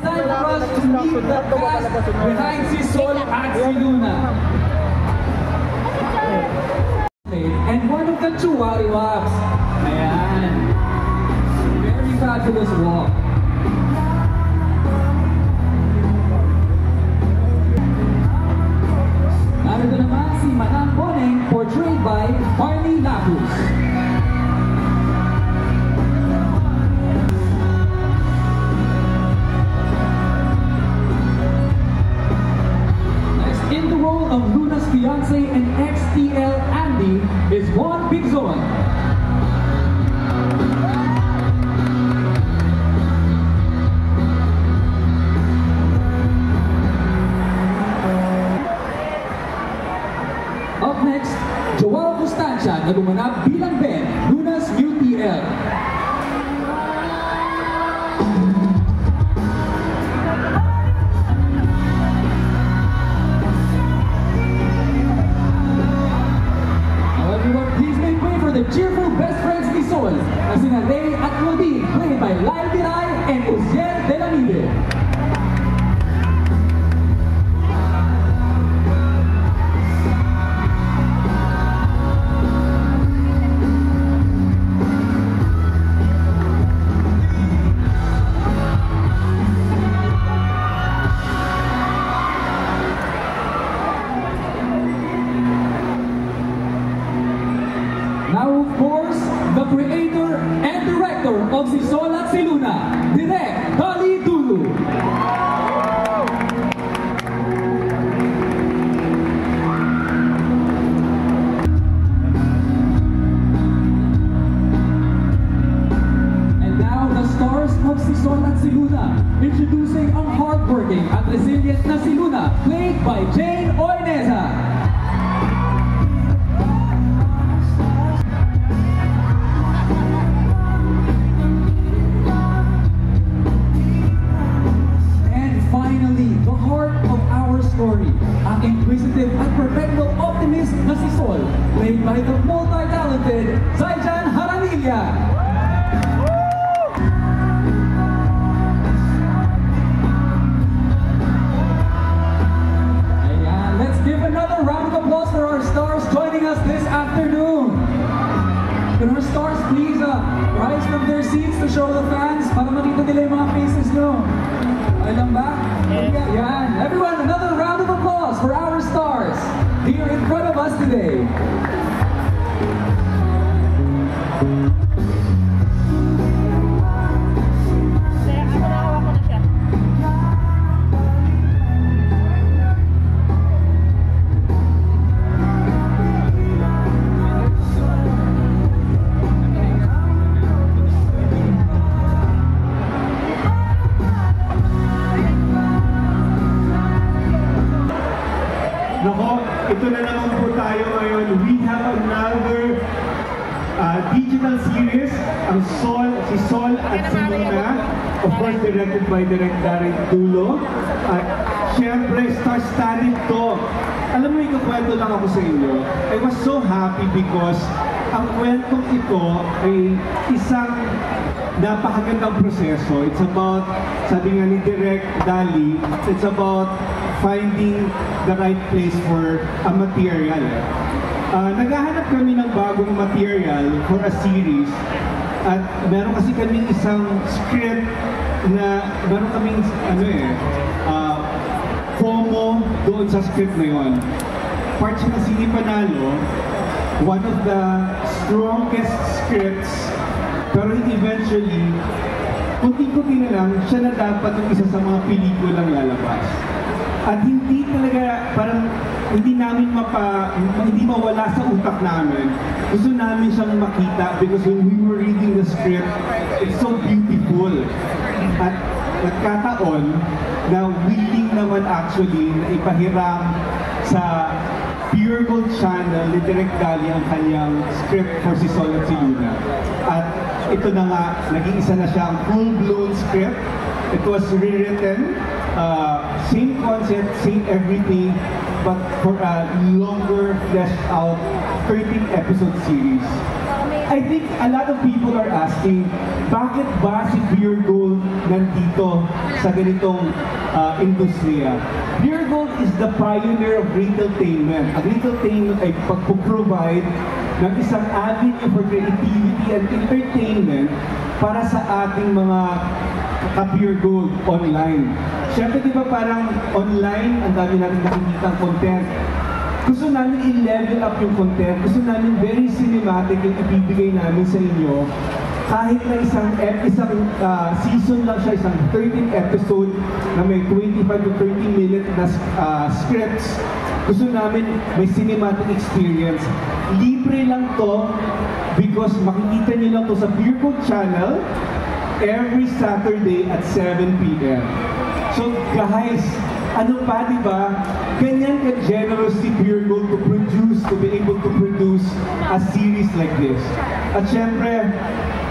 Time for us to meet the cast behind si Sol at si Luna. And one of the Chuwari Waps. Ayan. Very fabulous walk. Narito naman si Manang Boneng, portrayed by Marley Lapus. Next, in the role of Luna's fiancé and ex-TL Andy is Juan Bigzon. Up next, Joel Costancia na gumanap bilang Ben, Luna's UTL. Now everyone, please make way for the cheerful best friends ni Sol, na sina Ray at Claudine, played by Lyle Biray and Uziel Delamide. Now, of course, the creator and director of Si Sol at Si Luna, Direk Dali Dulu. And now, the stars of Si Sol at Si Luna, introducing ang hardworking at resilient na Si Luna, played by Jane Oineza. Ang inquisitive at perpetual optimist na si Sol, played by the multi-talented Zaijan Haranilla. Ayan, let's give another round of applause for our stars joining us this afternoon. Can our stars please rise from their seats to show the fans para makita nila yung mga faces nyo? Okay lang ba? Ayan. Everyone, another round of applause for our stars here in front of us today. Nako, ito na naman po tayo ngayon. We have another digital series, ang si Sol at si Luna. Of course, directed by Direk Dali Dulu. Siyempre, star-studded to. Alam mo, ikukwento lang ako sa inyo. I was so happy because ang kwentong ito ay isang napakagandang proseso. It's about, sabi nga ni Direk Dali, it's about finding the right place for a material. Naghahanap kami ng bagong material for a series at meron kasi kaming isang script na meron kaming FOMO doon sa script na yun. Part siya ng Sini Panalo, one of the strongest scripts, pero eventually, kunti-kunti na lang, siya na dapat yung isa sa mga pelikulang lalabas. At hindi talaga, parang hindi namin hindi mawala sa utak namin. Gusto namin siyang makita because when we were reading the script, it's so beautiful. At nagkataon na willing naman actually na ipahiram sa Pure Gold Channel ni Direk Dali ang kanyang script for Si Sol at Si Luna. At ito na nga, naging isa na siyang full-blown script. It was rewritten, same concept, same everything, but for a longer, fleshed out 13-episode series. I think a lot of people are asking, bakit ba si Pure Gold nandito sa ganitong industriya? Pure Gold is the pioneer of retailtainment. Ang retailtainment ay pagpo-provide ng isang avenue for creativity and entertainment para sa ating mga ka-Pure Gold online. Siyempre, di ba parang online, ang dami natin nakikita ang content. Gusto namin i-level up yung content. Gusto namin very cinematic yung ibibigay namin sa inyo. Kahit na isang season lang siya, isang 13 episode na may 25 to 30 minute na scripts, gusto namin may cinematic experience. Libre lang to because makikita nyo lang to sa Pure Gold channel every Saturday at 7 p.m. So guys, ano pa, di ba? Ganyan ka-generous si Pure Gold to be able to produce a series like this. At syempre,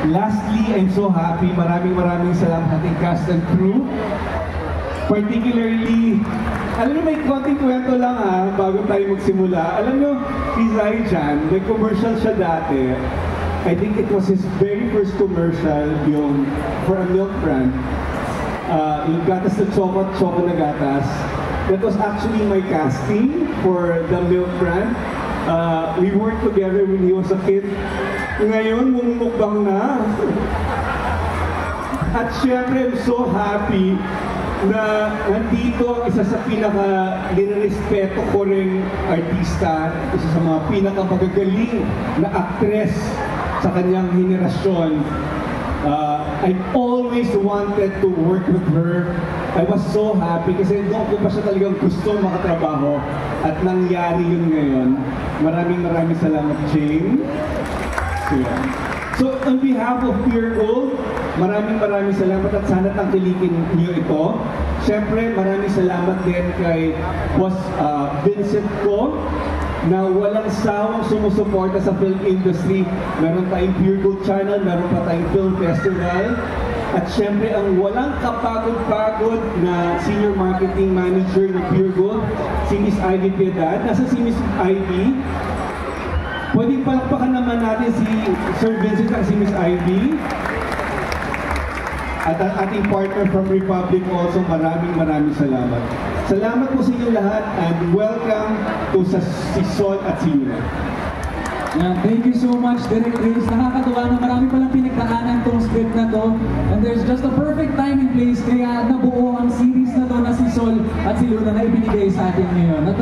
lastly, I'm so happy. Maraming salamat sa ating cast and crew. Particularly, alam niyo, may konting kwento lang bago tayo magsimula. Alam niyo, si Zai Jan, may commercial siya dati. I think it was his very first commercial, yung for a milk brand. Yung gatas na choco na gatas. That was actually my casting for the milk brand. We worked together when he was a kid. Ngayon, mumukbang na. At syempre, I'm so happy na nandito isa sa pinaka-nirespeto ko ring artista, isa sa mga pinaka-magagaling na aktres sa kanyang henerasyon. I always wanted to work with her. I was so happy kasi doon ko pa siya talagang gusto makatrabaho at nangyari yun ngayon. Maraming salamat, Jane. So, on behalf of Pure Gold, maraming salamat at sana tangkilikin niyo ito. Siyempre, maraming salamat din kay Boss Vincent ko na walang sawang sumusuporta sa film industry. Meron tayong Pure Gold channel, meron pa tayong film festival. At syempre, ang walang kapagod-pagod na senior marketing manager ng Pure Gold, si Miss Ivy Piedad. Nasa si Miss Ivy? Pwedeng palakpakan naman natin si Sir Vincent at si Miss Ivy. At ang ating partner from Republic also, maraming salamat. Salamat po sa inyong lahat and welcome to si Sol at si Yuna. Yeah, thank you so much, Direk Chris. Nakakatuwa na marami palang pinagdaanan tong script na to. And there's just a perfect time and place kaya nabuo ang series na to na si Sol at si Luna na ibinigay sa atin ngayon. At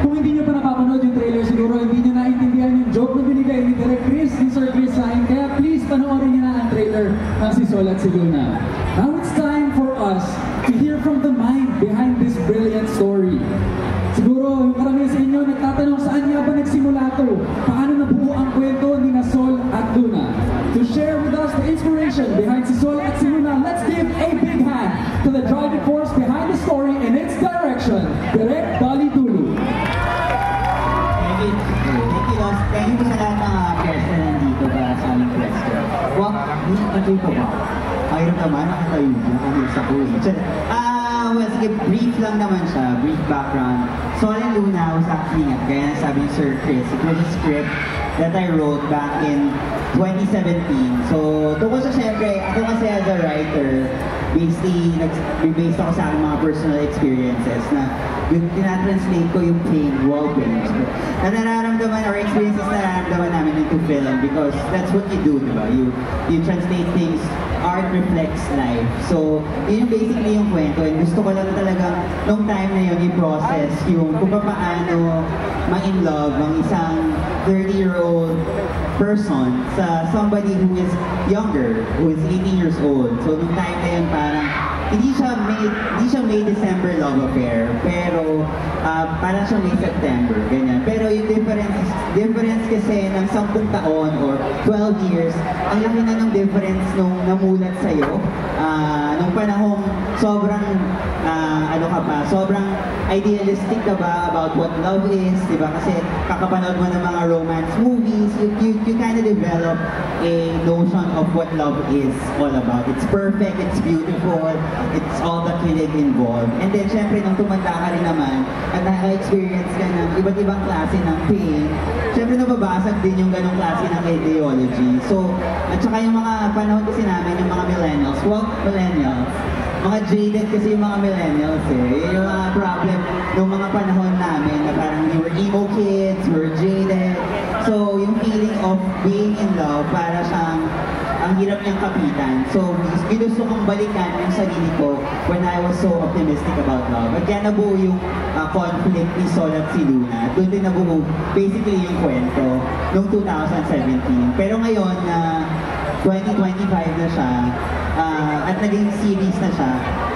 kung hindi nyo pa napapanood yung trailer, siguro hindi nyo naintindihan yung joke na binigay ni Direk Chris, ni Sir Chris sa akin. Kaya please panoorin nyo na ang trailer ng si Sol at si Luna. Now it's time for us to hear from the mind behind this brilliant story. Siguro, yung karamihan sa inyo nagtatanong saan nga ba nagsimula to? Paano nabuo ang kwento ni Sol at Luna? To share with us the inspiration behind si Sol at si Luna, let's give a big hand to the driving force behind the story and its direction, Direk Dolly Tulu. Thank you, Los. Thank you sa lahat ng guests na nandito para sa aming question. Nag-enjoy ko ba? Mayroon naman, nakatayo niya, sa kuwi. Well, sige, brief lang naman siya, brief background. Sol and Luna was actually gaya na sabi ni Sir Chris, it was a script that I wrote back in 2017. So, tungkol sa syempre, ako kasi as a writer, based ako sa aking mga personal experiences na yung tinatranslate ko yung pain, wall pain. Na nararamdaman or experiences na nararamdaman namin into film because that's what you do, di ba? You translate things, art reflects life. So, yun yung basically yung kwento. And gusto ko lang talaga nung time na yun i-process yung kung paano ma-in love ang isang 30-year-old person sa somebody who is younger, who is 18 years old. So, nung time na yun parang hindi siya May December love affair, pero parang siya May September, ganyan. Pero yung difference kasi ng 10 taon or 12 years, ang laki na ng difference nung namulat sa'yo. Nung panahong sobrang ano ka pa, sobrang idealistic ka ba about what love is, di ba? Kasi kakapanood mo ng mga romance movies, you kind of develop a notion of what love is all about. It's perfect, it's beautiful, it's all the kilig involved. And then, syempre, nung tumanda ka rin naman, at naka-experience ka ng iba't ibang klase ng pain, syempre nababasag din yung ganong klase ng ideology. So, at saka yung mga panahon kasi namin, yung mga millennials, mga jaded kasi yung mga millennials eh. Yun yung mga problem ng mga panahon namin na parang we were emo kids, we were jaded. So, yung feeling of being in love, para siyang ang hirap niyang kapitan. So, ginusto kong balikan yung sarili ko when I was so optimistic about love. At kaya nabuo yung conflict ni Sol at si Luna. Doon din nabuo basically yung kwento noong 2017. Pero ngayon na 2025 na siya, at naging series na siya,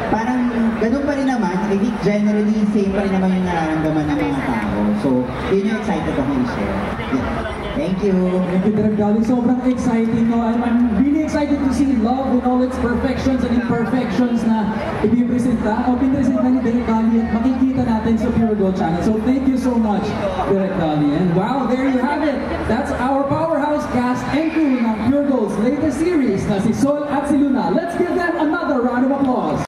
parang ganun pa rin naman. I think generally same pa rin naman yung nararamdaman ng mga tao. So, yun yung excited ako i-share. Yeah. Thank you. Thank you, Direk Gali. Sobrang exciting, no? I'm really excited to see love with all its perfections and imperfections na ibipresenta o pinresenta ni Direk Gali at makikita natin sa Pure Gold Channel. So thank you so much, Direk Gali. And wow, there you have it. That's our powerhouse cast and crew ng Pure Gold's latest series na si Sol at si Luna. Let's give them another round of applause.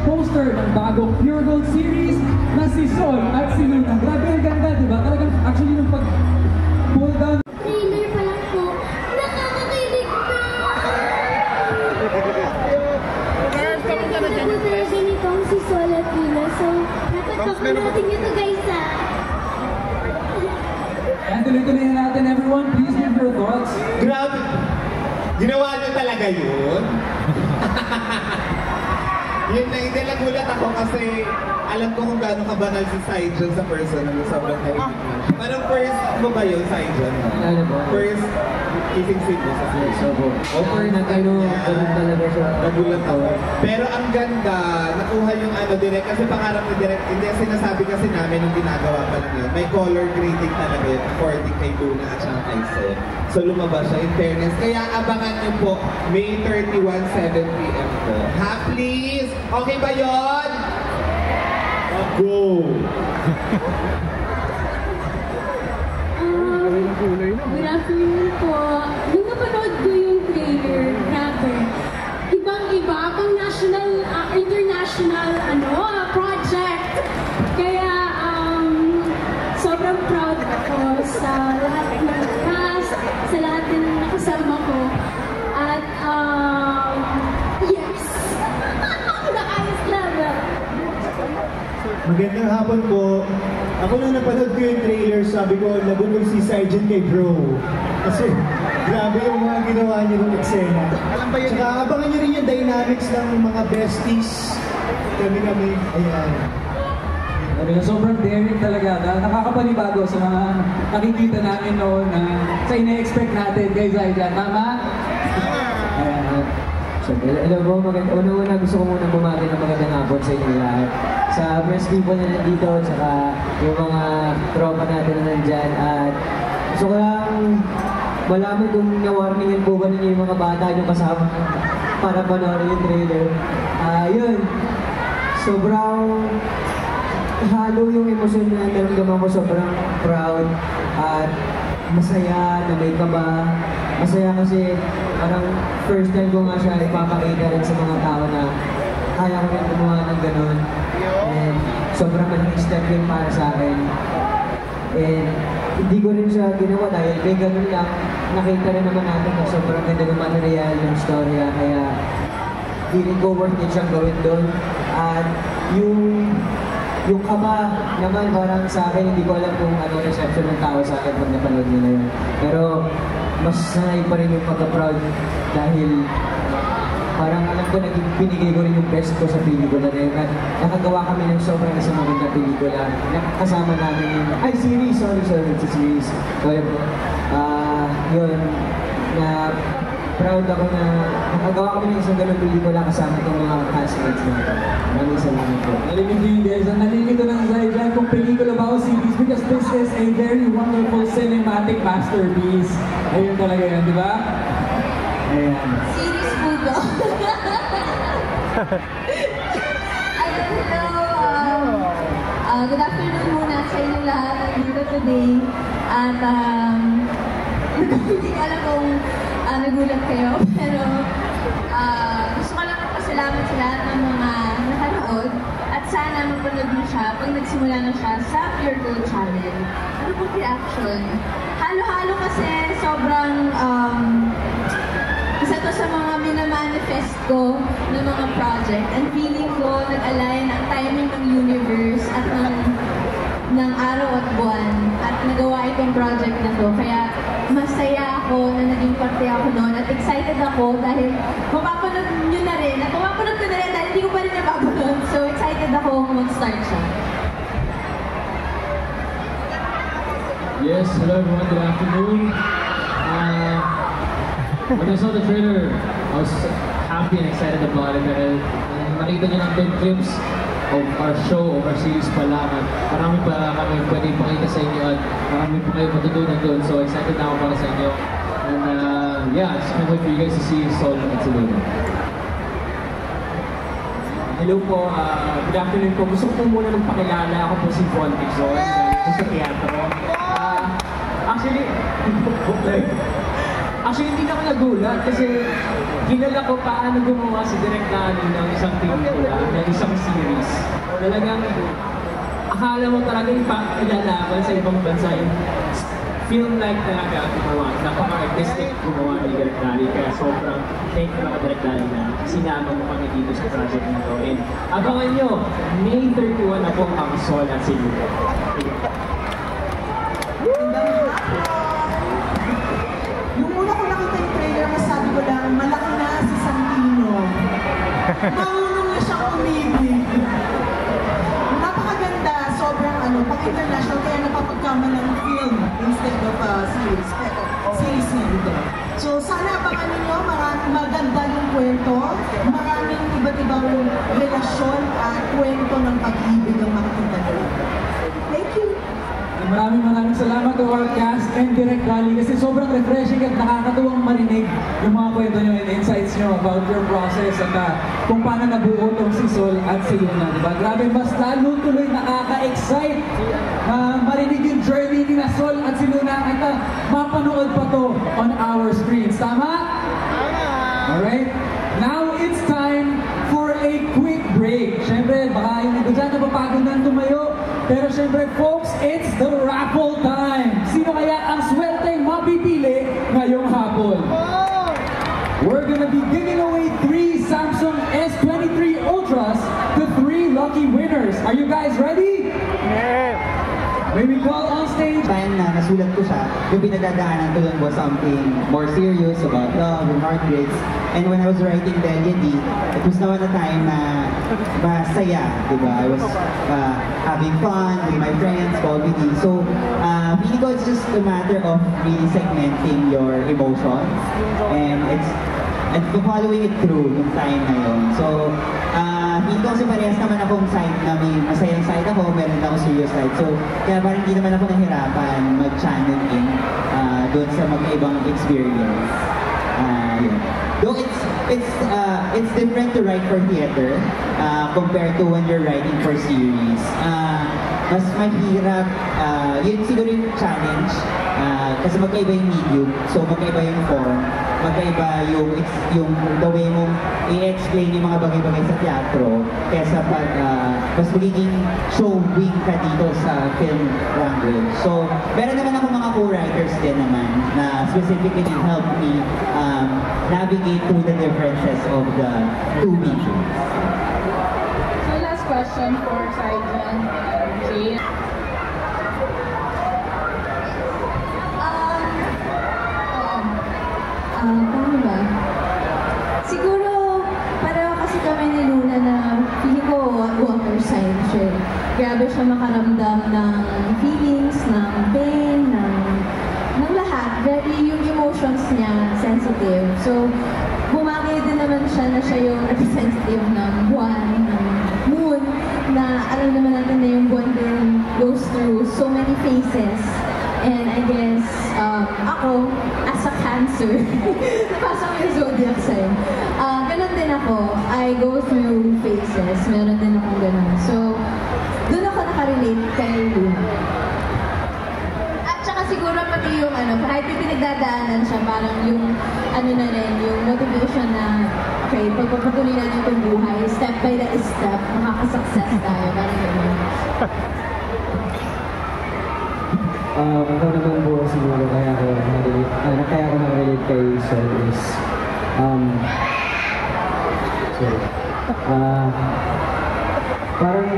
Poster ng bagong Pure Gold series na si Sol at si Luna. Grabe ang ganda, di ba? Talagang actually nung pag-pull down. Trailer pa lang po, nakakakilig na! Talaga nitong si Sol at Luna. So, natatapos natin ito guys And tuloy-tuloy na natin everyone. Please give your thoughts. Grabe! Ginawa niyo talaga yun? Yun na, hindi nagulat ako kasi alam ko kung gaano kabanal si Saijon sa person na sobrang narinig na. Parang first mo ba yun, Saijon? Ano po? First kissing scene mo sa Saijon? Over na kayo, ganun talaga siya. Nagulat ako. Pero ang ganda, nakuha yung ano direct, kasi pangarap ni direct, hindi sinasabi kasi namin nung ginagawa pa lang yun. May color grading talaga yun, according kay Luna at saka kay Sol. So lumabas siya, in fairness. Kaya abangan niyo po, May 31, 7 p.m. po. Ha, please? Okay ba yun? Go! Good afternoon po. Nung napanood ko yung trailer, grabe. Ibang-iba, pang national, international, project. Kaya, sobrang proud ako sa lahat ng cast, sa lahat din ng nakasama ko. At, yes! Nakayos lang. Magandang hapon po. Ako nung napanood ko yung trailer, sabi ko, nabulog si Saijon kay bro. Kasi, grabe yung mga ginawa niyo ng eksena. Tsaka abangan niyo rin yung dynamics ng mga besties. Kami, ayan. Sobrang daring talaga. Nakakapanibago sa mga nakikita namin noon na sa ina-expect natin kay Saijon. Tama? So, hello po, una gusto ko muna bumati ng magandang hapon sa inyo lahat. Sa press people na nandito, tsaka yung mga tropa natin na nandyan. At gusto ko lang malaman kung na-warningan po ba ninyo yung mga bata nyo kasama para panoorin yung trailer. Yun, sobrang halo yung emosyon na naramdaman ko, sobrang proud at masaya na may kaba. Masaya kasi parang first time ko nga siya ipapakita rin sa mga tao na kaya ko rin gumawa ng ganun. And sobrang malaking step yun para sa akin. And hindi ko rin siya ginawa dahil may ganun lang. Nakita rin naman natin na sobrang ganda ng material ng storya. Kaya feeling ko worth it siyang gawin doon. At yung yung kaba naman parang sa akin, hindi ko alam kung ano reception ng tao sa akin pag napanood nila yun. Pero mas sanay pa rin yung pagka-proud dahil parang alam ko naging binigay ko rin yung best ko sa pelikula na yun. At nakagawa kami ng sobrang isang maganda pelikula. Nakakasama namin yung, series, it's a series. So yun, na proud ako na nakagawa kami ng isang ganun pelikula kasama itong mga castmates natin. Maraming salamat po. Narinig niyo yun guys, ang nalilito ng Zay dyan kung pelikula ba o series because this is a very wonderful cinematic masterpiece. Ayun talaga yan, di ba? Ayan. Series po ba? Hello, good afternoon muna sa inyo lahat dito today. At hindi ko alam kung nagulat kayo, pero gusto ko lang pasalamat sa lahat ng mga nakanood at sana mapanood mo siya pag nagsimula na siya sa Pure Gold Channel. Ano po reaction? Halo-halo kasi sobrang isa to sa mga minamanifest ko ng mga project and feeling ko nag-align ang timing ng universe at ng araw at buwan at nagawa itong project na to. Kaya masaya ako na naging parte ako noon at excited ako dahil mapapanood nyo na rin at mapapanood ko na rin dahil hindi ko pa rin napapanood. So excited ako mag-start siya. Yes, hello everyone, good afternoon. When I saw the trailer, I was happy and excited about it dahil nakita niyo ng 10 clips of our show, of our series pa lang at marami pa kami pwede ipakita sa inyo at marami pa kayo matutunan doon. So excited na ako para sa inyo. And yeah, just can't wait for you guys to see Sol at Selena. Hello po, good afternoon po. Gusto ko muna magpakilala. Ako po si Von Dixon, galing sa teatro. Actually, hindi na ako nagulat kasi kilala ko paano gumawa si Direk Lani ng isang pelikula, ng isang series. Talagang akala mo talaga ipakilalaban sa ibang bansa yung film-like talaga gumawa. Napaka-artistic gumawa ni Direk Lani. Kaya sobrang thank you mga Direk Lani na sinama mo kami dito sa project na to. And abangan nyo, May 31 na po ang Sol at Selena. Yung una ko nakita yung trailer, masabi ko lang, malaki na si Santino. Marunong na siyang umibig. Napakaganda, sobrang pang-international, kaya napapagkama ng film instead of series. Pero series na ito. So sana abangan ninyo, maganda yung kwento, maraming iba't ibang relasyon at kwento ng pag-ibig ang makikita nyo. Thank you! Maraming salamat to our cast and Direk Lani kasi sobrang refreshing at nakakatuwang marinig yung mga kwento nyo and insights nyo about your process at kung paano nabuo tong si Sol at si Luna, diba? Grabe, mas lalo tuloy nakaka-excite marinig yung journey ni na Sol at si Luna at mapanood pa to on our screens. Tama? Alright? Now it's time for a quick break. Siyempre, baka yung iba dyan napapagod na tumayo. Pero siyempre, folks, it's the raffle time. Sino kaya ang swerteng mapipili ngayong hapon? We're gonna be giving away 3 Samsung S23 Ultras to 3 lucky winners. Are you guys ready? Yeah. May we call on stage? Time na nasulat ko siya, yung pinagdadaanan ko dun was something more serious about love and heartbreaks. And when I was writing the LD, it was naman a time na masaya, diba? I was having fun with my friends, comedy. So, feeling ko it's just a matter of really segmenting your emotions. And following it through yung time na yun. So, feeling ko kasi parehas naman akong side na may masayang side ako, meron akong serious side. So, kaya parang hindi naman ako nahirapan mag-channel in doon sa magkaibang experience. Yun. Though it's different to write for theater compared to when you're writing for series. Mas mahirap, yun siguro yung challenge kasi magkaiba yung medium, so magkaiba yung form, magkaiba yung the way mong i-explain yung mga bagay-bagay sa teatro kesa pag mas magiging showing ka dito sa film language. So, meron naman ako mga co-writers din naman na specifically help me navigate through the differences of the two mediums. So last question. question for Saijan and Jay. Paano ba? Siguro, pareho kasi kami ni Luna na feeling ko water sign siya. Grabe siya makaramdam ng feelings, ng pain, ng lahat. Very, yung emotions niya, sensitive. So, bumagay din naman siya na siya yung representative ng buwan, ng moon, na alam naman natin na yung buwan din goes through so many phases. And I guess, ako, as a Cancer, napasok yung zodiac sign. Ganon din ako. I go through phases. Meron din akong ganon. So, doon ako nakarelate kay Luna. At saka siguro pati yung kahit yung pinagdadaanan siya, parang yung na rin, yung motivation na okay, pagpapatuloy natin itong buhay, step by step, makakasuccess tayo. Parang gano'n. Ako naman po siguro kaya ako na-relate kay Sol is parang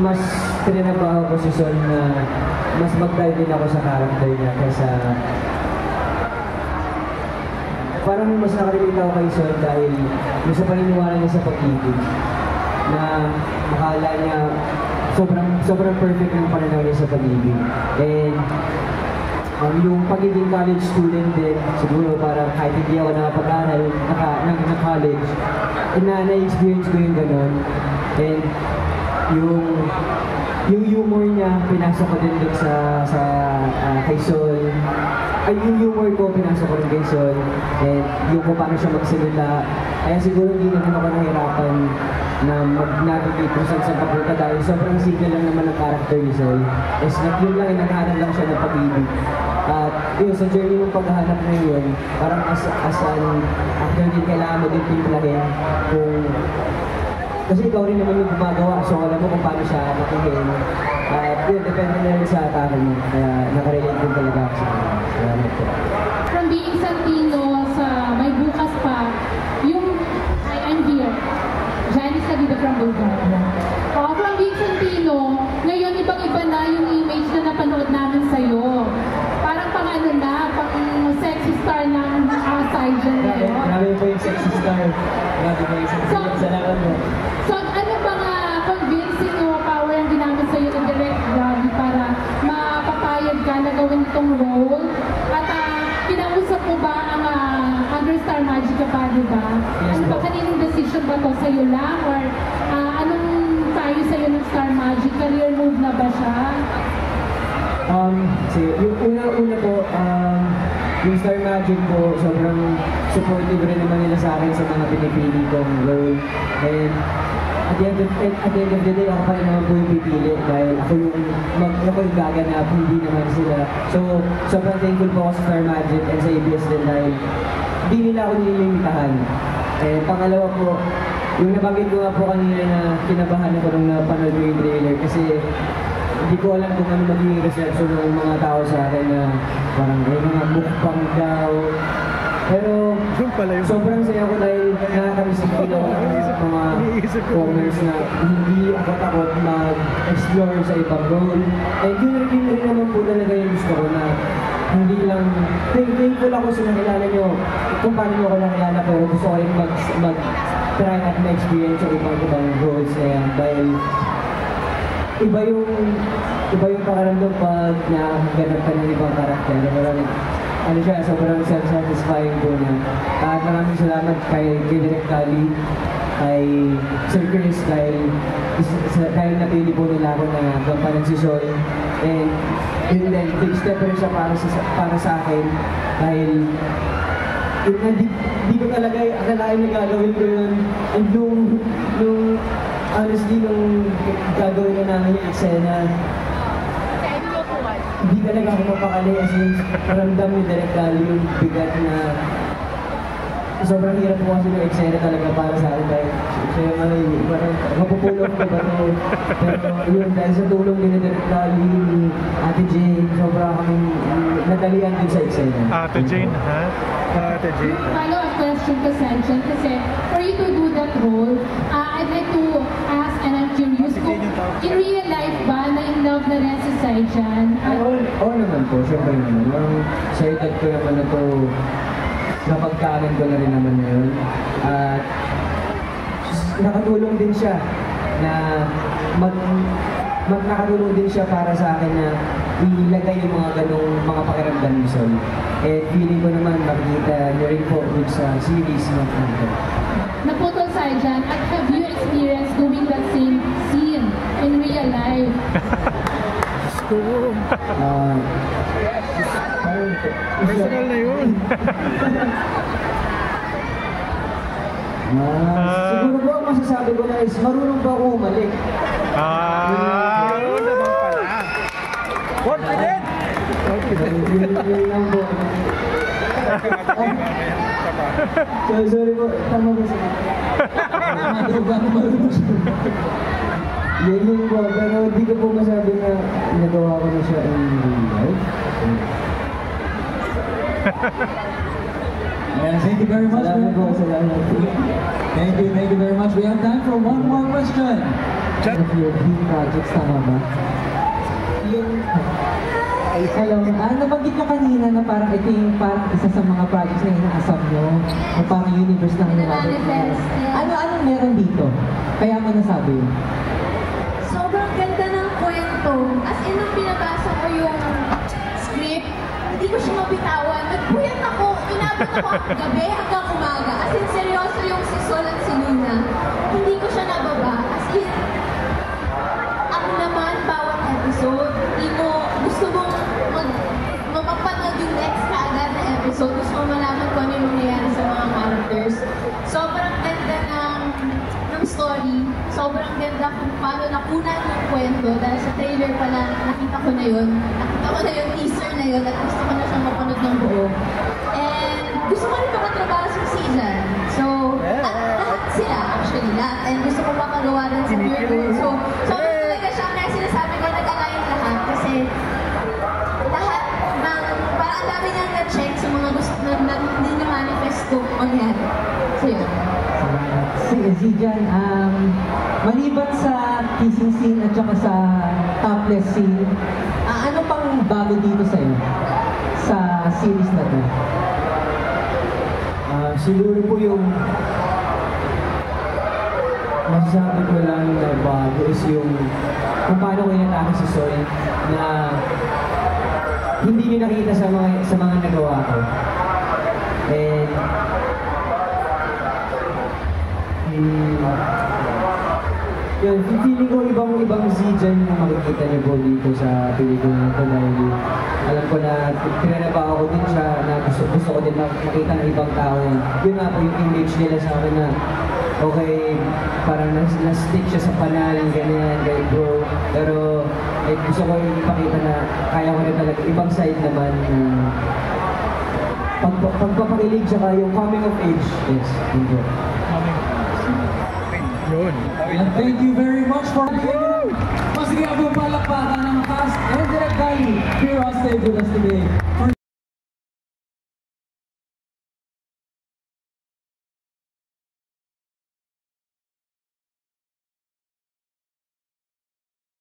mas trinabaho ko si Sol na mas mag-dive din ako sa character niya kaysa parang mas nakarelate ako kay Sol dahil yung sa paniniwala niya sa pag-ibig na akala niya sobrang perfect ng pananaw niya sa pag-ibig. And yung pagiging college student din, siguro parang kahit hindi ako nakapag-aral ng college, na-experience ko yung gano'n. And yung humor niya, pinasok ko din dun sa kay Sol. Ay, yung humor ko, pinasok ko rin kay Sol. And yung kung paano siya magsalita. Kaya siguro hindi naman ako nahirapan na mag-navigate kung saan papunta dahil sobrang simple lang naman ang character ni Sol. Is yun lang, naghahanap lang siya ng pag-ibig. At yun, sa journey mong paghahanap na yun, parang as an actor din, kailangan mo din timplahin kung kasi ikaw rin naman yung gumagawa, so alam mo kung paano siya matihin. At yun, depende na rin sa atake mo. Kaya nakarelate din talaga ako sa kanya. Salamat po. From being Santino sa May Bukas Pa, yung I'm here. Janice Nagida from Bulgaria. From being Santino, ngayon ibang-iba na yung image na napanood namin sa'yo. Parang pang sexy star ng Saijan ngayon. Grabe po yung sexy star. Grabe po yung sexy star. Salamat po. So, ano ba nga convincing o power ang ginamit sa'yo ng Direct Grabe para mapapayag ka na gawin itong role? At pinausap mo ba ang Under Star Magic ka pa, di ba? Yes, ano ba kaninong decision ba to sa'yo lang? Or anong tayo sa'yo ng Star Magic? Career move na ba siya? Yung una po, yung Star Magic po, sobrang supportive rin naman nila sa akin sa mga pinipili kong role. And at the end of the day, ako pa rin naman po yung pipili dahil ako yung gaganap, hindi naman sila. So, sobrang thankful po ako sa Star Magic and sa ABS din dahil hindi nila ako nililimitahan. Eh, pangalawa po, yung nabanggit ko nga po kanina na kinabahan ako nung napanood ko yung trailer kasi hindi ko alam kung ano magiging reception ng mga tao sa akin na parang mga mukbang daw. Pero sobrang saya ko dahil nakaka-receive ko ng mga corners na hindi ako takot mag-explore sa ibang role. And yun rin naman po talaga yung gusto ko na hindi lang, thankful ako sa nakilala nyo kung paano nyo ako nakilala pero gusto ko rin mag-try at ma-experience yung ibang roles na yan dahil iba yung pakaramdam pag nakaganap ka ng ibang karakter. Sobrang self-satisfying po niya. At maraming salamat kay Direk Kali, kay Sir Chris, dahil napili po nila ako na gampanan si Sol. And yun din, big step rin siya para sa akin dahil hindi ko talaga akalain na gagawin ko yun. And honestly, nung gagawin na namin yung eksena, hindi talaga ako mapakali kasi ramdam ni Direk Kali yung bigat na sobrang hirap po kasi yung eksena talaga para sa akin dahil siya parang mapupulong ko ba ito. Pero yun, dahil sa tulong ni Direk Kali, ni Ate Jane, sobrang kaming nadalian din sa eksena. Ate Jane, ha? Ate Jane. Follow-up question to Saijan kasi for you to do that role, I'd like to ask and I'm curious, naman po, syempre naman. Sa edad ko naman na to, napagkaanan ko na rin naman ngayon. At nakatulong din siya na nakatulong din siya para sa akin na ilagay yung mga ganong mga pakiramdam ni Sol. Eh, feeling ko naman makikita nyo rin po sa series na ito. Naputol tayo dyan, at have you experienced doing that same scene in real life? Personal na yun. Siguro po ang masasabi ko na is marunong ba ako umalik? Yun naman pala. Confident! Yun lang po. Sorry po, tama po siya. Yun yung po, pero di ko po masabi na nagawa ko na siya in real life. Thank you very much. Salamat po, salamat po. Thank you very much. We have time for one more question. Of your dream projects, tama ba? Hello, nabanggit nyo kanina na parang ito yung parang isa sa mga projects na inaasam nyo, o parang universe ng Manifest, yeah. Anong meron dito? Kaya mo nasabi yun? Sobrang ganda ng kwento. As in, nung binabasa ko yung script, hindi ko siya mabitawan. Nagpuyat ako, inabot ako gabi hanggang umaga. As in, seryoso yung si Sol at si Luna. Hindi ko siya nababa. As in, ako naman, bawat episode, gusto mong mapapanood yung next kaagad na episode. Gusto mong malaman kung ano yung nangyayari sa mga characters. Sobrang ganda ng story. Sobrang ganda kung paano nakunan yung kwento. Dahil sa trailer pala, nakita ko na yun. Nakita ko na yung teaser na yun at gusto ko na siyang mapanood ng buo. And gusto ko rin makatrabaho sa season. So, lahat sila actually. Lahat. And gusto ko makagawa rin sa Virgo. So, sobrang talaga siya kaya sinasabi ko nag-align lahat. Kasi lahat, parang ang dami niyang na-check sa mga gusto na hindi niya manifesto mangyari. So, yun. Zijan, maliban sa kissing scene at saka sa topless scene, ano pang bago dito sa'yo sa series na to? Siguro po yung masasabi ko lang na bago is yung kung paano ko inatake si Sol na hindi niyo nakita sa mga nagawa ko. And yun, feeling ko ibang Zijan yung makikita niyo po dito sa pelikula na ito dahil alam ko na pinanabaho ko din siya na gusto ko din makita ng ibang tao. Yun nga po yung image nila sa akin na okay, parang na-stick siya sa pangalan, ganyan, bro. Pero gusto ko yung ipakita na kaya ko rin talaga ibang side naman na pagpapakilig siya yung coming of age. Yes, yun po. And thank you very much for being here. Mas sige, ang palakpakan ng cast and Direct Valley here on stage with us today.